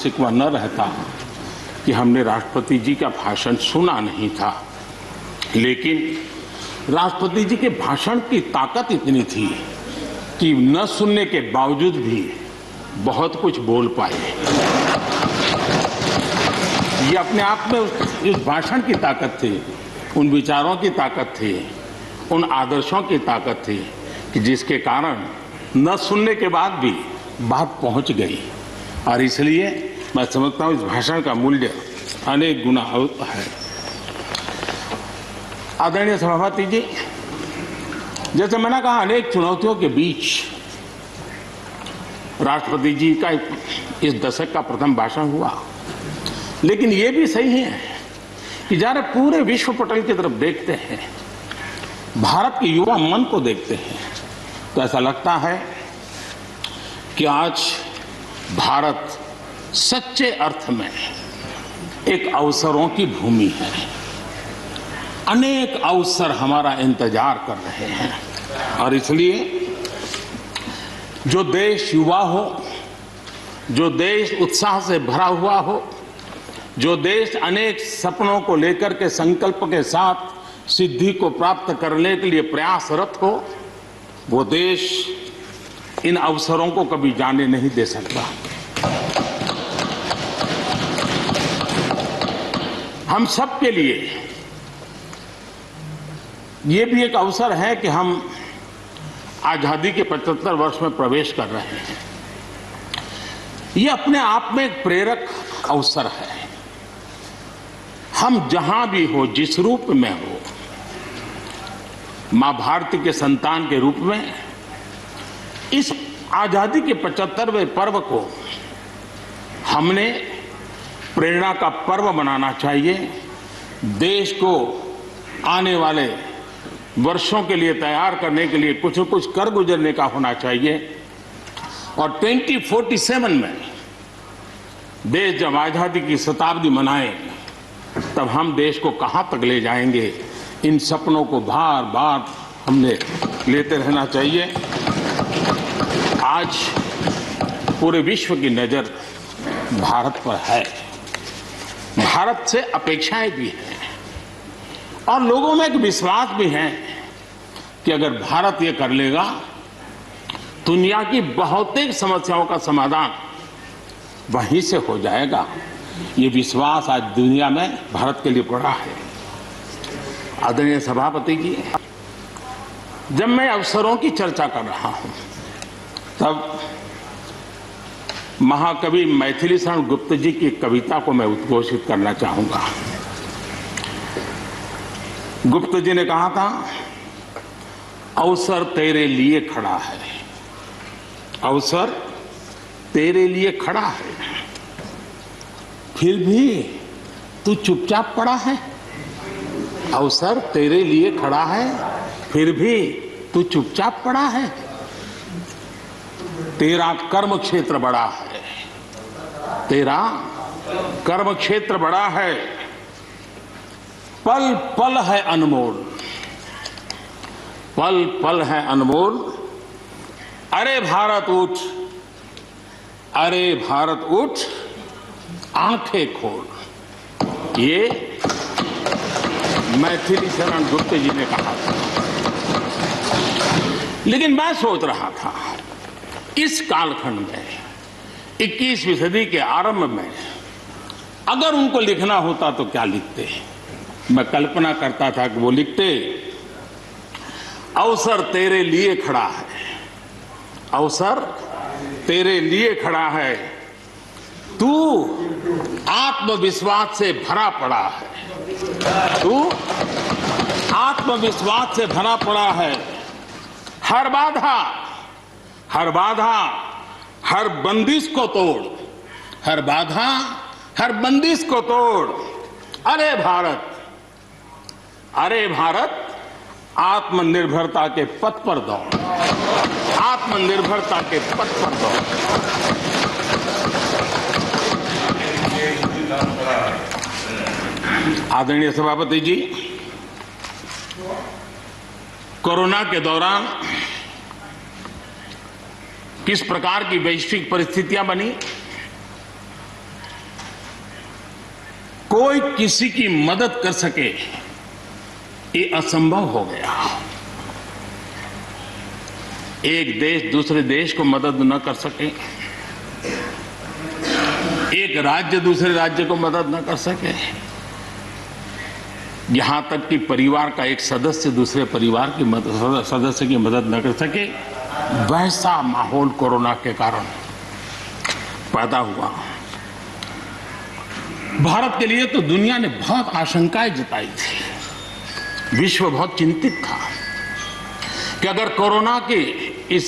शिकवा न रहता कि हमने राष्ट्रपति जी का भाषण सुना नहीं था, लेकिन राष्ट्रपति जी के भाषण की ताकत इतनी थी कि न सुनने के बावजूद भी बहुत कुछ बोल पाए। ये अपने आप में उस भाषण की ताकत थी, उन विचारों की ताकत थी, उन आदर्शों की ताकत थी कि जिसके कारण न सुनने के बाद भी बात पहुंच गई। और इसलिए मैं समझता हूं इस भाषण का मूल्य अनेक गुना है। आदरणीय सभापति जी, जैसे मैंने कहा, अनेक चुनौतियों के बीच राष्ट्रपति जी का इस दशक का प्रथम भाषण हुआ, लेकिन ये भी सही है कि जरा पूरे विश्व पटल की तरफ देखते हैं, भारत के युवा मन को देखते हैं, तो ऐसा लगता है कि आज भारत सच्चे अर्थ में एक अवसरों की भूमि है। अनेक अवसर हमारा इंतजार कर रहे हैं और इसलिए जो देश युवा हो, जो देश उत्साह से भरा हुआ हो, जो देश अनेक सपनों को लेकर के संकल्प के साथ सिद्धि को प्राप्त करने के लिए प्रयासरत हो, वो देश इन अवसरों को कभी जाने नहीं दे सकता। हम सब के लिए ये भी एक अवसर है कि हम आजादी के 75 वर्ष में प्रवेश कर रहे हैं। ये अपने आप में एक प्रेरक अवसर है। हम जहां भी हो, जिस रूप में हो, मां भारती के संतान के रूप में इस आजादी के 75वें पर्व को हमने प्रेरणा का पर्व बनाना चाहिए। देश को आने वाले वर्षों के लिए तैयार करने के लिए कुछ न कुछ कर गुजरने का होना चाहिए। और 2047 में देश जब आजादी की शताब्दी मनाए, तब हम देश को कहां तक ले जाएंगे, इन सपनों को बार बार हमने लेते रहना चाहिए। आज पूरे विश्व की नजर भारत पर है, भारत से अपेक्षाएं भी हैं और लोगों में एक विश्वास भी है कि अगर भारत ये कर लेगा, दुनिया की बहुतेक समस्याओं का समाधान वहीं से हो जाएगा। ये विश्वास आज दुनिया में भारत के लिए बड़ा है। आदरणीय सभापति जी, जब मैं अवसरों की चर्चा कर रहा हूं, तब महाकवि मैथिली शरण गुप्त जी की कविता को मैं उद्घोषित करना चाहूंगा। गुप्त जी ने कहा था, अवसर तेरे लिए खड़ा है, अवसर तेरे लिए खड़ा है, फिर भी तू चुपचाप पड़ा है। अवसर तेरे लिए खड़ा है, फिर भी तू चुपचाप पड़ा है। तेरा कर्म क्षेत्र बड़ा है, तेरा कर्म क्षेत्र बड़ा है, पल पल है अनमोल, पल पल है अनमोल। अरे भारत उठ, अरे भारत उठ, आंखें खोल। ये मैथिली शरण गुप्त जी ने कहा था। लेकिन मैं सोच रहा था, इस कालखंड में 21वीं सदी के आरंभ में अगर उनको लिखना होता तो क्या लिखते? मैं कल्पना करता था कि वो लिखते, अवसर तेरे लिए खड़ा है, अवसर तेरे लिए खड़ा है, तू आत्मविश्वास से भरा पड़ा है, तू आत्मविश्वास से भरा पड़ा है। हर बाधा, हर बाधा, हर बंदिश को तोड़, हर बाधा, हर बंदिश को तोड़। अरे भारत, अरे भारत, आत्मनिर्भरता के पथ पर दौड़, आत्मनिर्भरता के पथ पर दौड़। आदरणीय सभापति जी, कोरोना के दौरान किस प्रकार की वैश्विक परिस्थितियां बनी, कोई किसी की मदद कर सके ये असंभव हो गया। एक देश दूसरे देश को मदद न कर सके, एक राज्य दूसरे राज्य को मदद न कर सके, यहां तक कि परिवार का एक सदस्य दूसरे परिवार की सदस्य की मदद न कर सके, वैसा माहौल कोरोना के कारण पैदा हुआ। भारत के लिए तो दुनिया ने बहुत आशंकाएं जताई थी, विश्व बहुत चिंतित था कि अगर कोरोना के इस